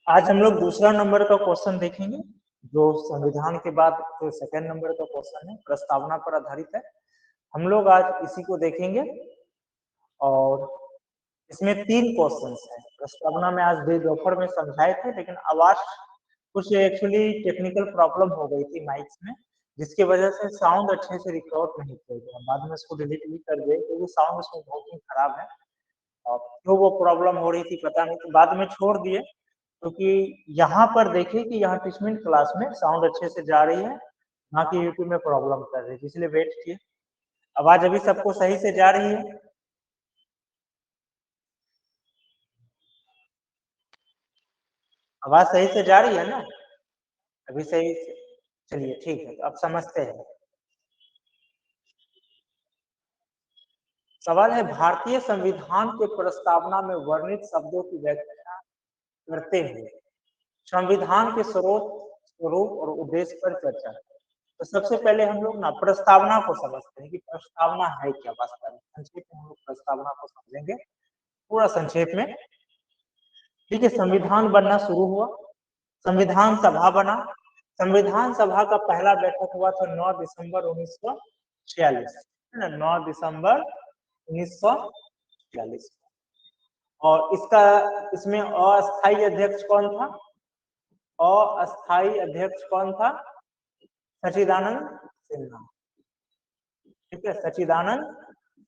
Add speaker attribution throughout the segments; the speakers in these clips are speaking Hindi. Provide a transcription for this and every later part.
Speaker 1: आज हम लोग दूसरा नंबर का क्वेश्चन देखेंगे, जो संविधान के बाद जो सेकंड नंबर का क्वेश्चन है, प्रस्तावना पर आधारित है। हम लोग आज इसी को देखेंगे और इसमें 3 क्वेश्चंस हैं। प्रस्तावना में आज दोपहर में समझाए थे, लेकिन आवाज कुछ एक्चुअली टेक्निकल प्रॉब्लम हो गई थी माइक्स में, जिसकी वजह से साउंड अच्छे से रिकॉर्ड नहीं किया गया। बाद में इसको डिलीट भी कर दिए क्योंकि साउंड इसमें बहुत ही खराब है और क्यों वो प्रॉब्लम हो रही थी पता नहीं, तो बाद में छोड़ दिए। क्योंकि यहाँ पर देखिए कि यहाँ टीचमेंट क्लास में साउंड अच्छे से जा रही है, ना कि यूट्यूब में प्रॉब्लम कर रही है, इसलिए वेट किए। आवाज अभी सबको सही से जा रही है? आवाज सही से जा रही है ना? अभी सही से? चलिए ठीक है, अब समझते हैं। सवाल है, भारतीय संविधान के प्रस्तावना में वर्णित शब्दों की व्याख्या करते हुए संविधान के स्रोत, स्वरूप और उद्देश्य पर चर्चा। तो सबसे पहले हम लोग ना प्रस्तावना को समझते हैं कि प्रस्तावना है क्या। वास्तव में संक्षेप में हम लोग प्रस्तावना को समझेंगे, पूरा संक्षेप में। ठीक है, संविधान बनना शुरू हुआ, संविधान सभा बना। संविधान सभा का पहला बैठक हुआ था 9 दिसंबर 1946, है ना, 9 दिसंबर 1946। और इसका इसमें अस्थायी अध्यक्ष कौन था? अस्थायी अध्यक्ष कौन था? सच्चिदानंद सिन्हा। ठीक है, सच्चिदानंद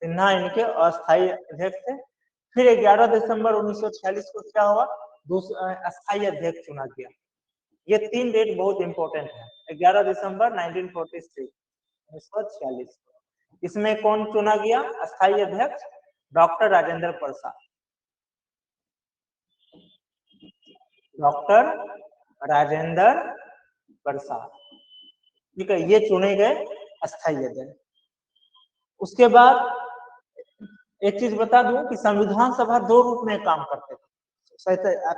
Speaker 1: सिन्हा इनके अस्थायी अध्यक्ष थे। फिर 11 दिसंबर 1946 को क्या हुआ? दूसरा अस्थायी अध्यक्ष चुना गया। ये 3 डेट बहुत इंपॉर्टेंट है। 11 दिसंबर 1946। इसमें कौन चुना गया अस्थायी अध्यक्ष? डॉक्टर राजेंद्र प्रसाद। डॉक्टर राजेंद्र प्रसाद, ठीक है, ये चुने गए अस्थायी अध्यक्ष। उसके बाद एक चीज बता दूं कि संविधान सभा 2 रूप में काम करते थे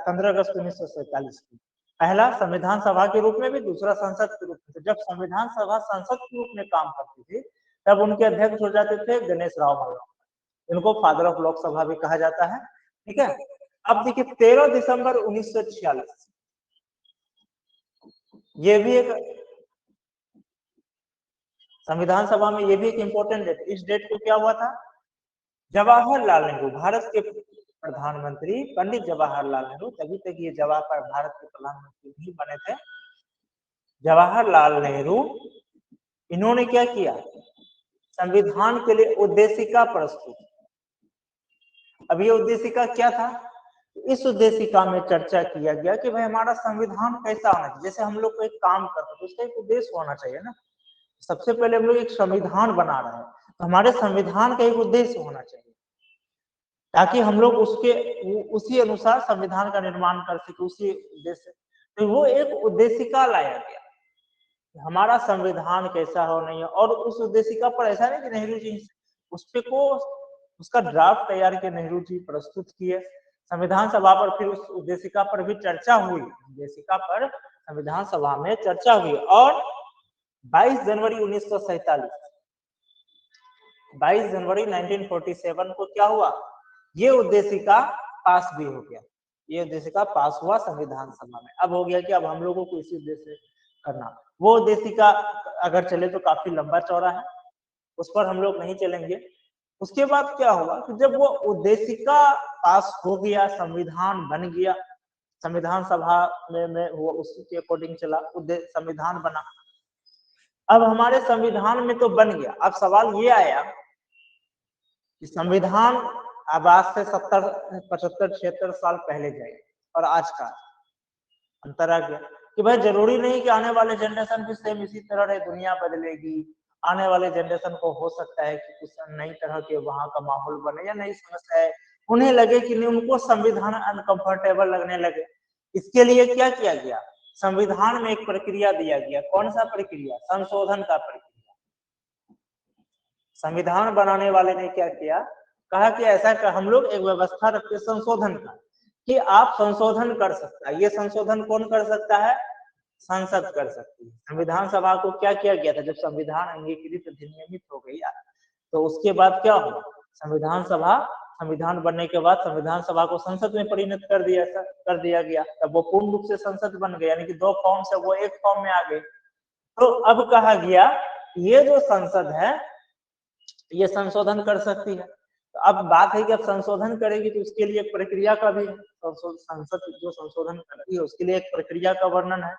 Speaker 1: 15 अगस्त 1947 को। पहला संविधान सभा के रूप में भी, दूसरा संसद के रूप में। जब संविधान सभा संसद के रूप में काम करती थी, तब उनके अध्यक्ष हो जाते थे गणेश राव मल्ल। इनको फादर ऑफ लोकसभा भी कहा जाता है। ठीक है, अब देखिए 13 दिसंबर 1946, ये भी एक संविधान सभा में, ये भी एक इंपॉर्टेंट डेट। इस डेट को क्या हुआ था? जवाहरलाल नेहरू, भारत के प्रधानमंत्री पंडित जवाहरलाल नेहरू, तभी तक ये भारत के प्रधानमंत्री नहीं बने थे, जवाहरलाल नेहरू, इन्होंने क्या किया? संविधान के लिए उद्देशिका प्रस्तुत। अब ये उद्देशिका क्या था? इस उद्देशिका में चर्चा किया गया कि भाई हमारा संविधान कैसा होना चाहिए। जैसे हम लोग को एक काम करते हैं तो उसका एक उद्देश्य होना चाहिए ना। सबसे पहले हम लोग एक संविधान बना रहे हैं, तो हमारे संविधान का एक उद्देश्य होना चाहिए, ताकि हम लोग उसी अनुसार संविधान का निर्माण कर सके, उसी उद्देश्य। तो वो एक उद्देशिका लाया गया, हमारा संविधान कैसा हो नहीं है। और उस उद्देशिका पर ऐसा नहीं कि नेहरू जी उस पे को उसका ड्राफ्ट तैयार किया, नेहरू जी प्रस्तुत किए संविधान सभा पर, फिर उस उद्देशिका पर भी चर्चा हुई। उद्देशिका पर संविधान सभा में चर्चा हुई और 22 जनवरी 1947, 22 जनवरी 1947 को क्या हुआ? ये उद्देशिका पास भी हो गया। ये उद्देशिका पास हुआ संविधान सभा में। अब हो गया कि अब हम लोगों को इसी उद्देश्य करना। वो उद्देशिका अगर चले तो काफी लंबा चौड़ा है, उस पर हम लोग नहीं चलेंगे। उसके बाद क्या हुआ कि जब वो उद्देशिका पास हो गया, संविधान बन गया, संविधान सभा में वो उसी के अकॉर्डिंग चला, संविधान बना। अब हमारे संविधान में तो बन गया, अब सवाल ये आया कि संविधान अब आज से 70, 75, 76 साल पहले जाए और आज का अंतर आ गया कि भाई जरूरी नहीं कि आने वाले जनरेशन भी सेम इसी तरह रहे, दुनिया बदलेगी। आने वाले जनरेशन को हो सकता है कि कुछ नई तरह के वहां का माहौल बने या नई समस्या है, उन्हें लगे कि नहीं, उनको संविधान अनकंफर्टेबल लगने लगे। इसके लिए क्या किया गया? संविधान में एक प्रक्रिया दिया गया। कौन सा प्रक्रिया? संशोधन का प्रक्रिया। संविधान बनाने वाले ने क्या किया? कहा कि ऐसा कर, हम लोग एक व्यवस्था रखते संशोधन का, कि आप संशोधन कर सकता है। ये संशोधन कौन कर सकता है? संसद कर सकती है। संविधान सभा को क्या किया गया था? जब संविधान अंगीकृत अधिनियमित हो गया तो उसके बाद क्या हुआ? संविधान सभा संविधान बनने के बाद संविधान सभा को संसद में परिणत कर दिया गया, तब वो पूर्ण रूप से संसद बन गया, यानी कि 2 फॉर्म से वो 1 फॉर्म में आ गए। तो अब कहा गया ये जो संसद है ये संशोधन कर सकती है। तो अब बात है कि अब संशोधन करेगी तो उसके लिए एक प्रक्रिया का भी संसद जो संशोधन करती है उसके लिए एक प्रक्रिया का वर्णन है।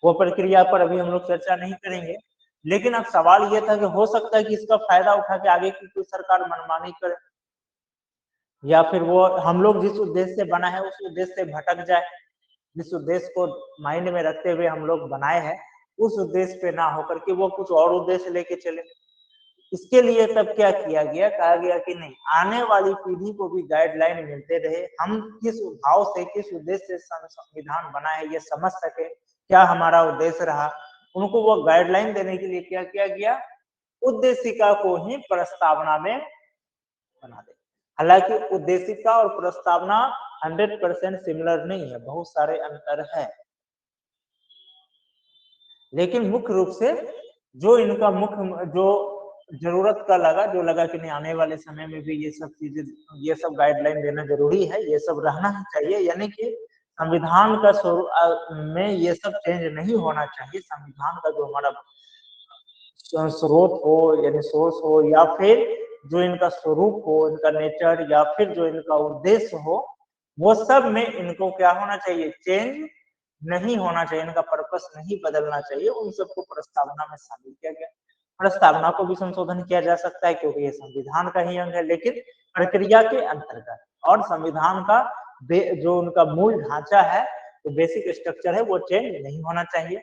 Speaker 1: वो प्रक्रिया पर अभी हम लोग चर्चा नहीं करेंगे, लेकिन अब सवाल ये था कि हो सकता है कि इसका फायदा उठा के आगे की कोई सरकार मनमानी करे, या फिर वो हम लोग जिस उद्देश्य से बना है उस उद्देश्य से भटक जाए, जिस उद्देश्य को माइंड में रखते हुए हम लोग बनाए हैं उस उद्देश्य पे ना होकर के वो कुछ और उद्देश्य लेके चले। इसके लिए तब क्या किया गया, कहा गया कि नहीं, आने वाली पीढ़ी को भी गाइडलाइन मिलते रहे, हम किस भाव से किस उद्देश्य से संविधान बना है ये समझ सके, क्या हमारा उद्देश्य रहा, उनको वो गाइडलाइन देने के लिए क्या किया गया, उद्देशिका को ही प्रस्तावना में बना दे। हालांकि उद्देशिका और प्रस्तावना 100% सिमिलर नहीं है, बहुत सारे अंतर है, लेकिन मुख्य रूप से जो इनका मुख्य जो जरूरत का लगा, जो लगा कि नहीं आने वाले समय में भी ये सब चीजें, ये सब गाइडलाइन देना जरूरी है, ये सब रहना ही चाहिए, यानी कि संविधान का में ये सब चेंज नहीं होना चाहिए। संविधान का जो हमारा स्रोत हो यानी सोर्स हो, या फिर जो इनका स्वरूप हो, इनका नेचर, या फिर जो इनका उद्देश्य हो, वो सब में इनको क्या होना चाहिए, चेंज नहीं होना चाहिए, इनका पर्पस नहीं बदलना चाहिए, उन सबको प्रस्तावना में शामिल किया गया। प्रस्तावना को भी संशोधन किया जा सकता है क्योंकि ये संविधान का ही अंग है, लेकिन प्रक्रिया के अंतर्गत, और संविधान का जो उनका मूल ढांचा है, तो बेसिक स्ट्रक्चर है, वो चेंज नहीं होना चाहिए।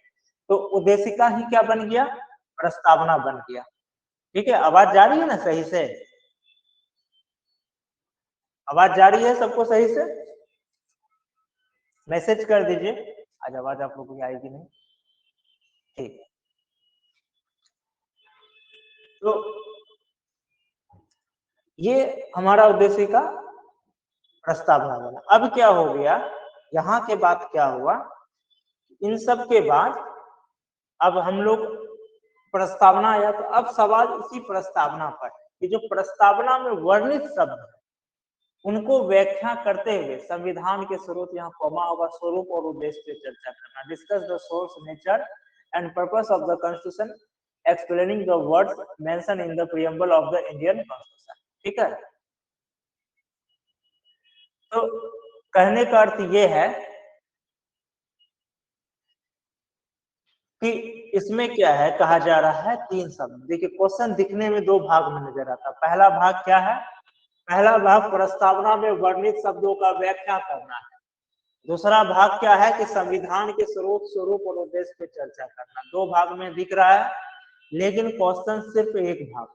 Speaker 1: तो उद्देशिका ही क्या बन गया, प्रस्तावना बन गया। ठीक है, आवाज जा रही है ना सही से, आवाज जा रही है सबको सही से, मैसेज कर दीजिए आज आवाज आप लोगों की आएगी नहीं। ठीक, तो ये हमारा उद्देश्य का प्रस्तावना बना। अब क्या हो गया, यहाँ के बाद क्या हुआ, इन सब के बाद अब हम लोग प्रस्तावना आया, तो अब सवाल इसी प्रस्तावना पर कि जो प्रस्तावना में वर्णित शब्द है उनको व्याख्या करते हुए संविधान के स्रोत, यहाँ कॉमा होगा, स्वरूप और उद्देश्य पे चर्चा करना। Discuss the source, nature and purpose of the constitution, explaining the words mention in the preamble of the Indian constitution. ठीक है, तो कहने का अर्थ ये है कि इसमें क्या है, कहा जा रहा है 3 शब्द। देखिए क्वेश्चन दिखने में 2 भाग में नजर आता है। पहला भाग क्या है, पहला भाग प्रस्तावना में वर्णित शब्दों का व्याख्या करना है। दूसरा भाग क्या है कि संविधान के स्रोत, स्वरूप और उद्देश्य पे चर्चा करना। 2 भाग में दिख रहा है, लेकिन क्वेश्चन सिर्फ एक भाग।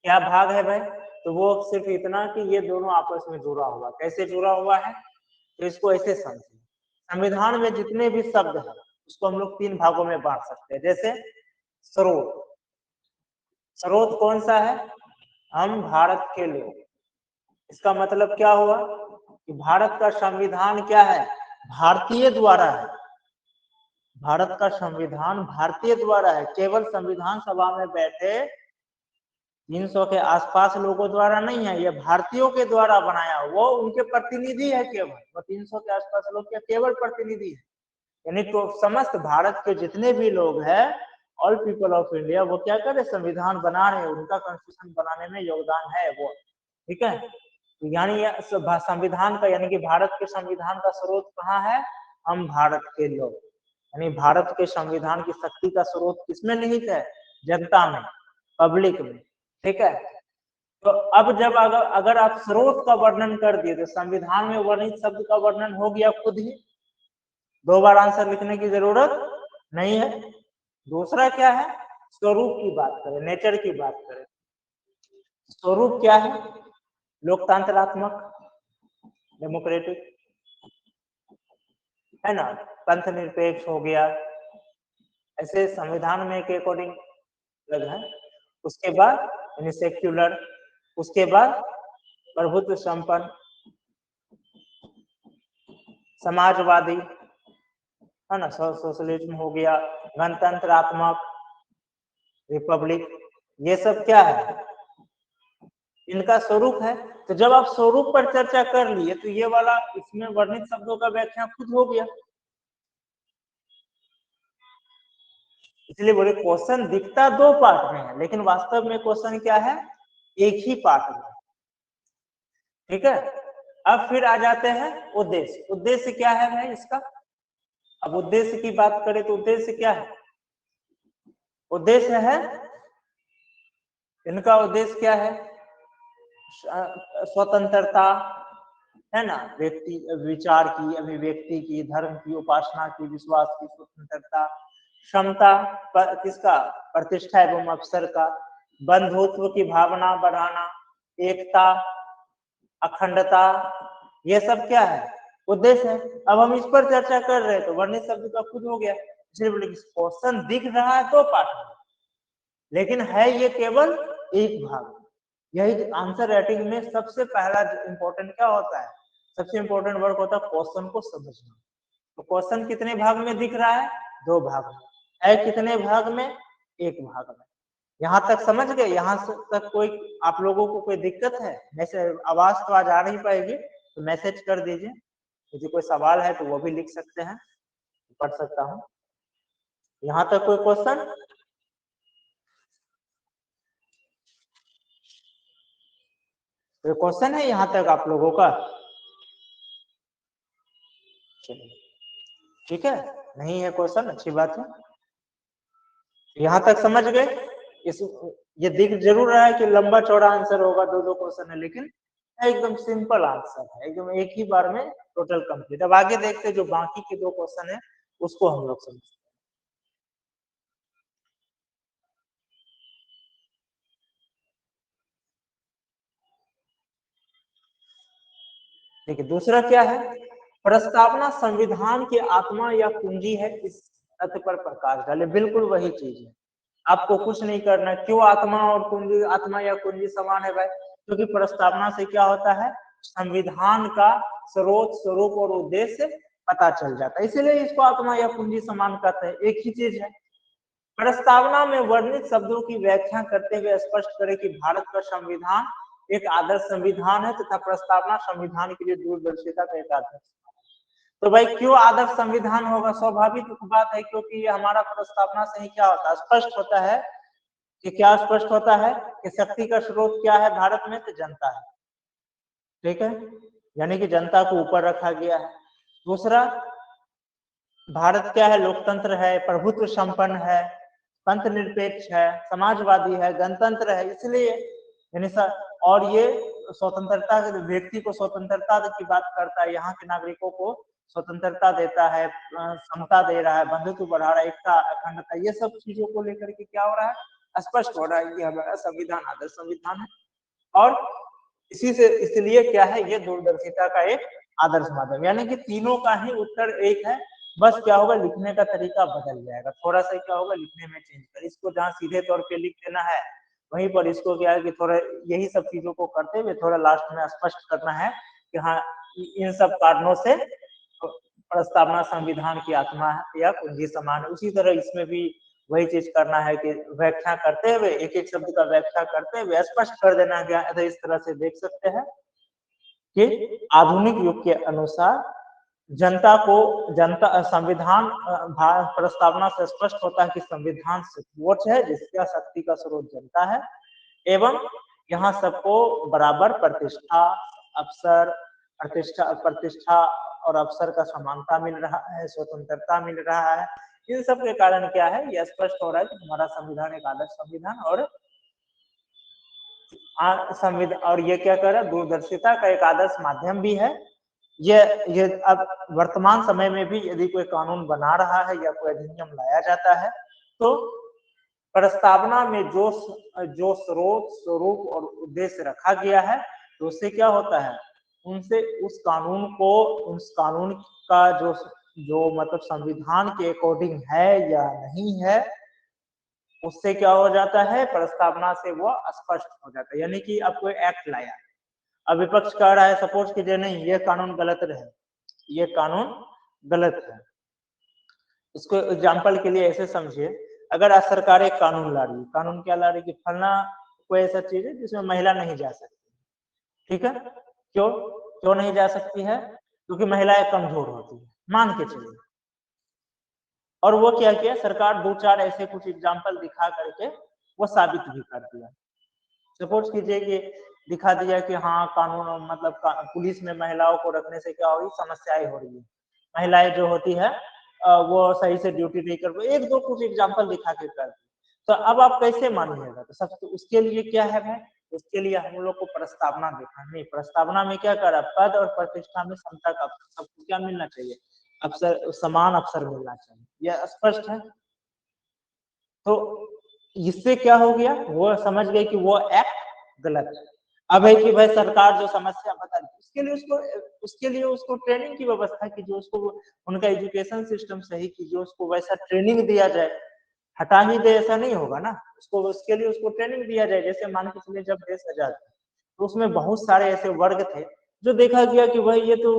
Speaker 1: क्या भाग है भाई, तो वो सिर्फ इतना कि ये दोनों आपस में जुड़ा हुआ। कैसे जुड़ा हुआ है, तो इसको ऐसे समझिए, संविधान में जितने भी शब्द हैं उसको हम लोग 3 भागों में बांट सकते हैं। जैसे स्रोत, स्रोत कौन सा है, हम भारत के लोग। इसका मतलब क्या हुआ कि भारत का संविधान क्या है, भारतीय द्वारा है। भारत का संविधान भारतीय द्वारा है, केवल संविधान सभा में बैठे 300 के आसपास लोगों द्वारा नहीं है, ये भारतीयों के द्वारा बनाया, वो उनके प्रतिनिधि है केवल, वो 300 के आसपास लोग के केवल प्रतिनिधि है। यानी तो समस्त भारत के जितने भी लोग हैं, ऑल पीपल ऑफ इंडिया, वो क्या कर रहे, संविधान बना रहे हैं, उनका कॉन्स्टिट्यूशन बनाने में योगदान है वो। ठीक है, तो यानी संविधान का, यानी कि भारत के संविधान का स्रोत कहाँ है, हम भारत के लोग। यानी भारत के संविधान की शक्ति का स्रोत किसमें निहित है, जनता में, पब्लिक में। ठीक है, तो अब जब अगर आप स्रोत का वर्णन कर दिए तो संविधान में वर्णित शब्द का वर्णन हो गया खुद ही, 2 बार आंसर लिखने की जरूरत नहीं है। दूसरा क्या है, स्वरूप की बात करें, नेचर की बात करें। स्वरूप क्या है, लोकतंत्रात्मक, डेमोक्रेटिक, है ना, पंथ निरपेक्ष हो गया, ऐसे संविधान में के अकॉर्डिंग अलग है। उसके बाद यानी सेक्युलर, उसके बाद प्रभुत्व संपन्न, समाजवादी, है ना, सोशलिज्म हो गया, गणतंत्रात्मक, रिपब्लिक, ये सब क्या है, इनका स्वरूप है। तो जब आप स्वरूप पर चर्चा कर लिए तो ये वाला इसमें वर्णित शब्दों का व्याख्या खुद हो गया। इसलिए बोले क्वेश्चन दिखता दो पार्ट में है, लेकिन वास्तव में क्वेश्चन क्या है, एक ही पार्ट में। ठीक है, अब फिर आ जाते हैं उद्देश्य। उद्देश्य क्या है भाई इसका? अब उद्देश्य की बात करें तो उद्देश्य क्या है? उद्देश्य है, इनका उद्देश्य क्या है? स्वतंत्रता है ना, व्यक्ति विचार की, अभिव्यक्ति की, धर्म की, उपासना की, विश्वास की स्वतंत्रता, क्षमता किसका, प्रतिष्ठा एवं अवसर का, बंधुत्व की भावना बढ़ाना, एकता, अखंडता, ये सब क्या है, उद्देश्य है। अब हम इस पर चर्चा कर रहे हैं तो वर्णित शब्द का खुद हो गया। इसलिए बोले क्वेश्चन दिख रहा है दो पार्ट में, लेकिन है ये केवल एक भाग। यही आंसर राइटिंग में सबसे पहला इंपॉर्टेंट क्या होता है, सबसे इंपॉर्टेंट वर्क होता है क्वेश्चन को समझना। तो क्वेश्चन कितने भाग में दिख रहा है, दो भाग में है। कितने भाग में, एक भाग में। यहाँ तक समझ गए? यहाँ तक कोई आप लोगों को कोई दिक्कत है? मैसेज आवाज तो आज आ नहीं पाएगी तो मैसेज कर दीजिए, यदि कोई सवाल है तो वो भी लिख सकते हैं, पढ़ सकता हूँ। यहाँ तक कोई क्वेश्चन? कोई क्वेश्चन है यहाँ तक आप लोगों का? ठीक है, नहीं है क्वेश्चन, अच्छी बात है। यहाँ तक समझ गए? इस ये दिख जरूर रहा है कि लंबा चौड़ा आंसर होगा, दो दो क्वेश्चन है, लेकिन एकदम सिंपल आंसर है, एकदम एक ही बार में टोटल कंप्लीट। अब आगे देखते हैं जो बाकी के दो क्वेश्चन है उसको हम लोग समझते हैं। देखिए दूसरा क्या है, प्रस्तावना संविधान की आत्मा या कुंजी है, इस तथ्य पर प्रकाश डाले। बिल्कुल वही चीज है, आपको कुछ नहीं करना। क्यों आत्मा और कुंजी, आत्मा या कुंजी समान है भाई? क्योंकि प्रस्तावना से क्या होता है, संविधान का स्रोत, स्वरूप और उद्देश्य पता चल जाता है, इसीलिए इसको आत्मा या कुंजी समान कहते हैं, एक ही चीज है। प्रस्तावना में वर्णित शब्दों की व्याख्या करते हुए स्पष्ट करें कि भारत का संविधान एक आदर्श संविधान है तथा प्रस्तावना संविधान के लिए दूरदर्शिता का एक आदर्श। तो भाई क्यों आदर्श संविधान होगा? स्वाभाविक बात है, क्योंकि ये हमारा प्रस्तावना से ही क्या होता है, स्पष्ट होता है कि क्या स्पष्ट होता है कि शक्ति का स्रोत क्या है भारत में, तो जनता है। ठीक है, यानी कि जनता को ऊपर रखा गया है। दूसरा, भारत क्या है, लोकतंत्र है, प्रभुत्व संपन्न है, पंथ निरपेक्ष है, समाजवादी है, गणतंत्र है, इसलिए यानी और ये स्वतंत्रता, व्यक्ति को स्वतंत्रता की बात करता है, यहाँ के नागरिकों को स्वतंत्रता देता है, समता दे रहा है, बंधुत्व बढ़ा रहा है, एकता, अखंडता, ये सब चीजों को लेकर के क्या हो रहा है, स्पष्ट हो रहा है कि हमारा संविधान आदर्श संविधान है। और इसी से, इसलिए क्या है, ये दूरदर्शिता का एक आदर्श माध्यम, यानी कि तीनों का ही उत्तर एक है। बस क्या होगा, लिखने का तरीका बदल जाएगा, थोड़ा सा क्या होगा, लिखने में चेंज कर, इसको जहाँ सीधे तौर पे लिख देना है वहीं पर इसको क्या है कि थोड़ा यही सब चीजों को करते हुए थोड़ा लास्ट में स्पष्ट करना है कि हाँ इन सब कारणों से प्रस्तावना संविधान की आत्मा है या कुंजी समान है। उसी तरह इसमें भी वही चीज करना है कि व्याख्या करते हुए, एक एक शब्द का व्याख्या करते हुए स्पष्ट कर देना गया। इस तरह से देख सकते हैं कि आधुनिक युग के अनुसार जनता को, जनता संविधान प्रस्तावना से स्पष्ट होता है कि संविधान सर्वोच्च है जिसका शक्ति का स्रोत जनता है, एवं यहाँ सबको बराबर प्रतिष्ठा, अवसर, प्रतिष्ठा और अवसर का समानता मिल रहा है, स्वतंत्रता मिल रहा है। इन सब के कारण क्या है, यह स्पष्ट हो रहा है कि हमारा संविधान एक आदर्श संविधान और संविधान, और ये क्या कर रहा है, दूरदर्शिता का एक आदर्श माध्यम भी है। ये अब वर्तमान समय में भी यदि कोई कानून बना रहा है या कोई अधिनियम लाया जाता है तो प्रस्तावना में जो स्रोत, स्वरूप और उद्देश्य रखा गया है तो उससे क्या होता है, उनसे उस कानून को, उस कानून का जो मतलब संविधान के अकॉर्डिंग है या नहीं है, उससे क्या हो जाता है, प्रस्तावना से वो स्पष्ट हो जाता है। यानी कि अब कोई एक्ट लाया, अब विपक्ष कह रहा है सपोज कीजिए नहीं ये कानून गलत है, ये कानून गलत है। इसको एग्जाम्पल के लिए ऐसे समझिए, अगर आज सरकार एक कानून ला रही है, कानून क्या ला रही है कि फलना कोई ऐसा चीज है जिसमें महिला नहीं जा सकती, ठीक है, क्यों क्यों नहीं जा सकती है? क्योंकि महिलाएं कमजोर होती है, मान के चलिए। और वो क्या किया, सरकार 2-4 ऐसे कुछ एग्जाम्पल दिखा करके वो साबित भी कर दिया। सपोज कीजिए कि दिखा दिया कि हाँ कानून मतलब पुलिस में महिलाओं को रखने से क्या होगी, समस्याएं हो रही है, महिलाएं जो होती है वो सही से ड्यूटी नहीं कर पाई, 1-2 कुछ एग्जाम्पल दिखा के कर दी। तो अब आप कैसे मानिएगा? तो सबसे उसके लिए क्या है भाई, उसके लिए हम लोग को प्रस्तावना देखना नहीं, प्रस्तावना में क्या करा, पद और प्रतिष्ठा में समता का सबको क्या मिलना चाहिए, अवसर, समान अवसर मिलना चाहिए, यह स्पष्ट है। तो इससे क्या हो गया, वो समझ गए कि वो एक्ट गलत है। अब है कि भाई सरकार जो समस्या बता दी, उसके लिए उसको ट्रेनिंग की व्यवस्था की, जो उसको उनका एजुकेशन सिस्टम सही कीजिए, उसको वैसा ट्रेनिंग दिया जाए, हटा ही दे ऐसा नहीं होगा ना, उसको उसके लिए उसको ट्रेनिंग दिया जाए। जैसे मान के चलिए जब देश आजाद तो उसमें बहुत सारे ऐसे वर्ग थे जो देखा गया कि भाई ये तो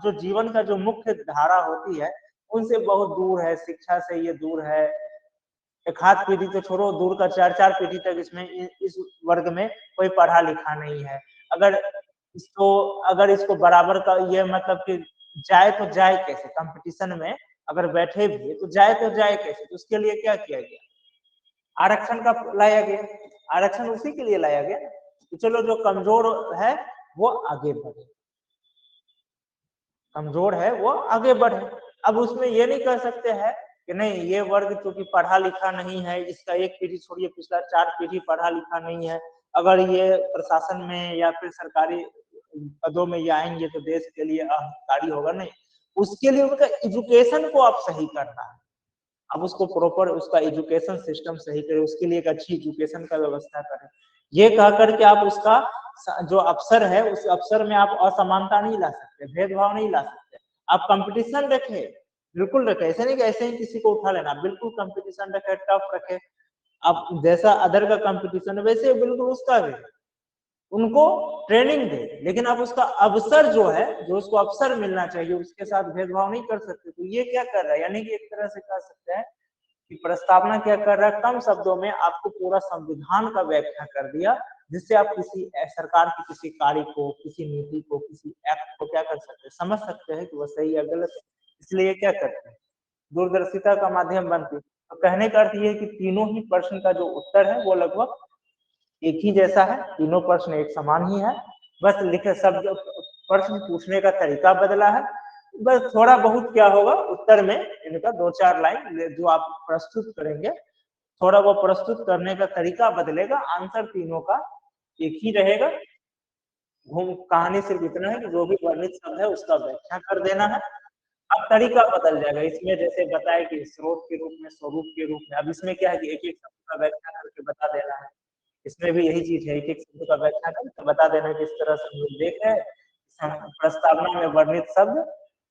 Speaker 1: जो जीवन का जो मुख्य धारा होती है उनसे बहुत दूर है, शिक्षा से ये दूर है, एक हाथ पीढ़ी तो छोड़ो दूर का 4-4 पीढ़ी तक इसमें इस वर्ग में कोई पढ़ा लिखा नहीं है। अगर अगर इसको बराबर का ये मतलब कि जाए तो जाए कैसे, कंपटीशन में अगर बैठे भी तो जाए कैसे, तो उसके लिए क्या किया गया, आरक्षण का लाया गया। आरक्षण उसी के लिए लाया गया कि चलो जो कमजोर है वो आगे बढ़े, कमजोर है वो आगे बढ़े। अब उसमें ये नहीं कह सकते हैं कि नहीं ये वर्ग क्योंकि पढ़ा लिखा नहीं है, इसका एक पीढ़ी छोड़िए पिछला 4 पीढ़ी पढ़ा लिखा नहीं है, अगर ये प्रशासन में या फिर सरकारी पदों में ये आएंगे तो देश के लिए अहंकारी होगा, नहीं। उसके लिए उनका एजुकेशन को आप सही करना है, अब उसको प्रॉपर उसका एजुकेशन सिस्टम सही करें, उसके लिए एक अच्छी एजुकेशन का व्यवस्था करें। ये कह करके आप उसका जो अवसर है उस अवसर में आप असमानता नहीं ला सकते, भेदभाव नहीं ला सकते। आप कंपटीशन रखे, बिल्कुल रखे, ऐसे नहीं कि ऐसे ही किसी को उठा लेना, बिल्कुल कंपटीशन रखे, टफ रखे। आप जैसा अदर का कंपटीशन है वैसे बिल्कुल उसका भी उनको ट्रेनिंग दे, लेकिन आप उसका अवसर जो है, जो उसको अवसर मिलना चाहिए उसके साथ भेदभाव नहीं कर सकते। तो ये क्या कर रहा है, यानी कि एक तरह से कह सकते हैं कि प्रस्तावना क्या कर रहा है, कम शब्दों में आपको पूरा संविधान का व्याख्या कर दिया, जिससे आप किसी सरकार की किसी कार्य को, किसी नीति को, किसी एक्ट को क्या कर सकते हैं, समझ सकते हैं कि वो सही या गलत है। इसलिए क्या करते हैं, दूरदर्शिता का माध्यम बनती है। तो कहने का अर्थ ये है कि तीनों ही प्रश्न का जो उत्तर है वो लगभग एक ही जैसा है, तीनों प्रश्न एक समान ही है, बस लिखे शब्द प्रश्न पूछने का तरीका बदला है, बस थोड़ा बहुत क्या होगा उत्तर में इनका 2-4 लाइन जो आप प्रस्तुत करेंगे, थोड़ा वो प्रस्तुत करने का तरीका बदलेगा, आंसर तीनों का एक ही रहेगा। घूम कहानी सिर्फ इतना है कि जो भी वर्णित शब्द है उसका व्याख्या कर देना है। अब तरीका बदल जाएगा, इसमें जैसे बताए कि स्रोत के रूप में, स्वरूप के रूप में, अब इसमें क्या है कि एक-एक शब्द का व्याख्या करके बता देना है। इसमें भी यही चीज है, एक-एक शब्द का व्याख्या करके बता देना किस तरह से हम लोग देख रहे हैं। प्रस्तावना में वर्णित शब्द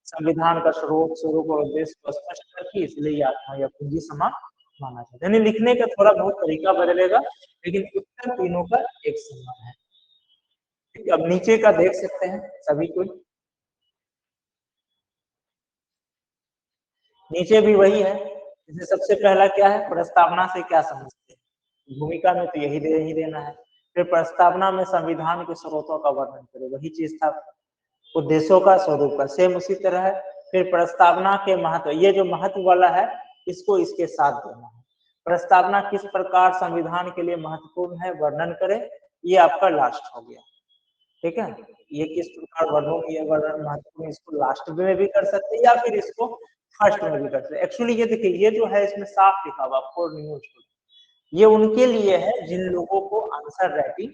Speaker 1: संविधान का स्रोत, स्वरूप और उद्देश्य को स्पष्ट करके इसलिए आत्मा या पूंजी समान माना जाता है। यानी लिखने का थोड़ा बहुत तरीका बदलेगा, लेकिन उत्तर तीनों का एक समान है। ठीक है, अब नीचे का देख सकते हैं सभी कोई, नीचे भी वही है। इसमें सबसे पहला क्या है, प्रस्तावना से क्या समझते हैं, भूमिका में तो यही दे ही देना है। फिर प्रस्तावना में संविधान के स्रोतों का वर्णन करें, वही चीज था, उद्देश्यों का, स्वरूप का, सेम उसी तरह है। फिर प्रस्तावना के महत्व, ये जो महत्व वाला है इसको इसके साथ देना है। प्रस्तावना किस प्रकार संविधान के लिए महत्वपूर्ण है वर्णन करें, ये आपका लास्ट हो गया। ठीक है, ये किस प्रकार वर्णों की वर्णन महत्वपूर्ण, इसको लास्ट में भी कर सकते हैं या फिर इसको फर्स्ट में भी कर सकते हैं। एक्चुअली ये देखिए, ये जो है इसमें साफ लिखा हुआ फॉर न्यू स्टूडेंट, ये उनके लिए है जिन लोगों को आंसर राइटिंग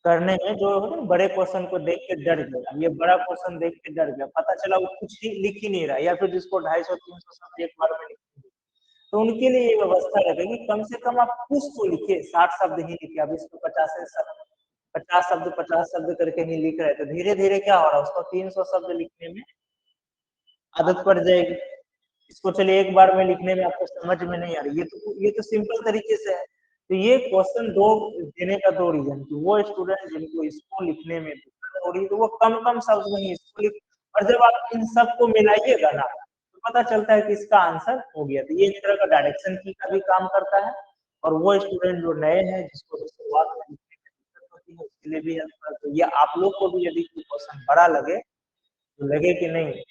Speaker 1: करने में जो है बड़े क्वेश्चन को देख के डर गया, ये बड़ा क्वेश्चन देख के डर गया, पता चला वो कुछ ही लिख ही नहीं रहा, या फिर जिसको 250-300 शब्द एक बार में लिख, तो उनके लिए ये व्यवस्था रहेगी कम से कम आप कुछ तो लिखिए, 60 शब्द ही लिखिए। अब इसको 50 शब्द करके ही लिख रहे, तो धीरे धीरे क्या हो रहा है, उसको 300 शब्द लिखने में आदत पड़ जाएगी। इसको चलिए एक बार में लिखने में आपको समझ में नहीं आ रही, ये तो सिंपल तरीके से है। तो ये क्वेश्चन दो देने का दो रीजन कि वो स्टूडेंट जिनको इसको लिखने में दिक्कत हो रही है तो वो कम कम शब्द में ही इसको लिख, और जब आप इन सबको मिलाइएगा ना तो पता चलता है कि इसका आंसर हो गया। तो ये एक तरह का डायरेक्शन की का भी काम करता है। और वो स्टूडेंट जो नए हैं जिसको शुरुआत में लिखने में दिक्कत होती होती है उसके लिए भी हेल्प करता है। ये आप लोग को भी यदि कोई क्वेश्चन बड़ा लगे तो लगे कि नहीं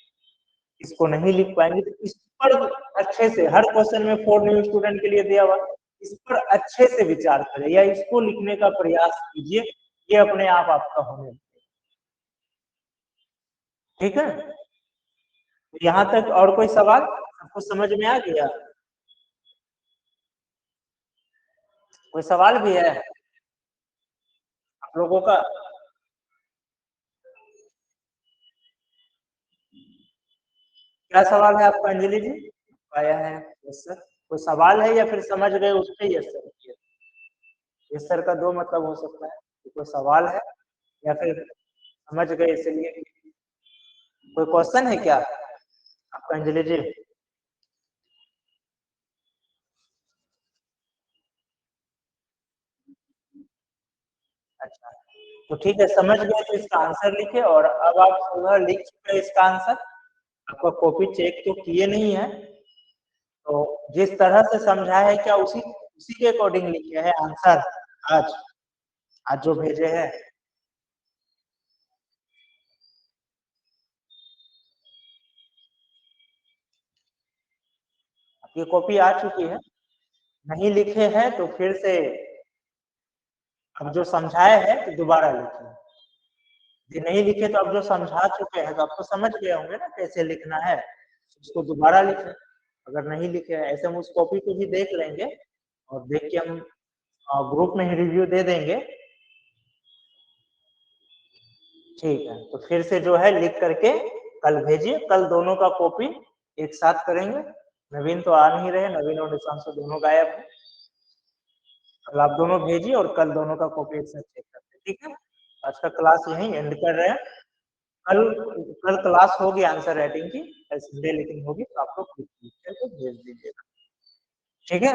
Speaker 1: इसको नहीं लिख पाएंगे तो इस पर अच्छे से, हर क्वेश्चन में 4 न्यू स्टूडेंट के लिए दिया हुआ, इस पर अच्छे से विचार करें या इसको लिखने का प्रयास कीजिए, ये अपने आप आपका होने लगेगा। ठीक है, तो यहाँ तक और कोई सवाल सबको समझ में आ गया? कोई सवाल भी है आप लोगों का? क्या सवाल है आपका अंजलि जी? आया है यस सर। कोई सवाल है या फिर समझ गए उस पे यस सर किया? यस सर का दो मतलब हो सकता है, तो कोई सवाल है या फिर समझ गए इसलिए? कोई क्वेश्चन है क्या आपका अंजलि जी? अच्छा, तो ठीक है, समझ गए तो इसका आंसर लिखे। और अब आप पूरा लिख चुके हैं इसका आंसर, आपका कॉपी चेक तो किए नहीं है, तो जिस तरह से समझाया है क्या उसी उसी के अकॉर्डिंग लिखे हैं आंसर आज आज जो भेजे हैं? आपकी कॉपी आ चुकी है? नहीं लिखे हैं तो फिर से अब जो समझाए हैं तो दोबारा लिखिए। यदि नहीं लिखे तो अब जो समझा चुके हैं तो आपको समझ गए होंगे ना कैसे लिखना है, उसको दोबारा लिखें। अगर नहीं लिखे हैं ऐसे हम उस कॉपी को भी देख लेंगे और देख के हम ग्रुप में ही रिव्यू दे देंगे। ठीक है, तो फिर से जो है लिख करके कल भेजिए, कल दोनों का कॉपी एक साथ करेंगे। नवीन तो आ नहीं रहे, नवीन और निशांशु दोनों गायब हैं। कल आप दोनों भेजिए और कल दोनों का कॉपी एक साथ चेक करते हैं, ठीक है? आज का क्लास यहीं एंड कर रहे हैं। कल कल क्लास होगी आंसर राइटिंग की, कल संडे लेकिन होगी, तो आप लोग भेज दीजिएगा, ठीक है?